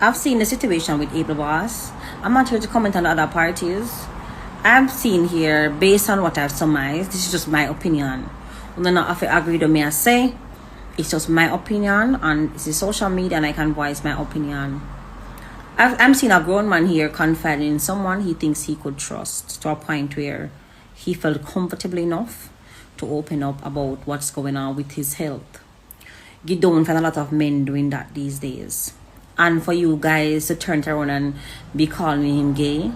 I've seen the situation with Able Boss. I'm not here to comment on other parties. I've seen here, based on what I've surmised, this is just my opinion. I'm not have to agree with me I say. It's just my opinion, and it's a social media, and I can voice my opinion. I'm seeing a grown man here confiding in someone he thinks he could trust to a point where he felt comfortable enough to open up about what's going on with his health. You don't find a lot of men doing that these days. And for you guys to turn around and be calling him gay,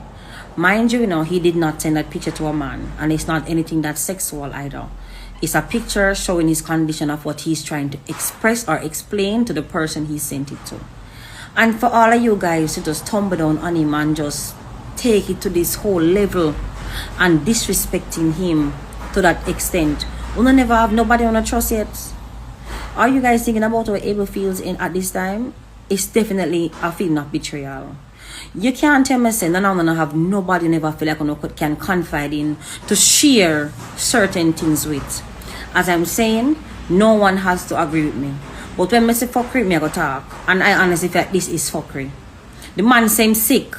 mind you, he did not send that picture to a man, and it's not anything that's sexual either. It's a picture showing his condition of what he's trying to express or explain to the person he sent it to. And for all of you guys to just tumble down on him and just take it to this whole level and disrespecting him to that extent, we never have nobody on a trust yet. Are you guys thinking about how Abel feels at this time? It's definitely a feeling of betrayal. You can't tell me say no have nobody never feel like you can confide in to share certain things with. As I'm saying, no one has to agree with me. But when I say fuckery, I go talk. And I honestly feel like this is fuckery. The man seems sick.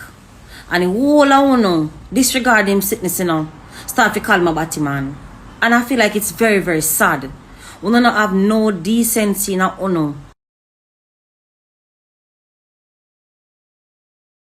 And the whole of disregard him sickness, start to call him a Bvtty man. And I feel like it's very, very sad. We don't have no decency in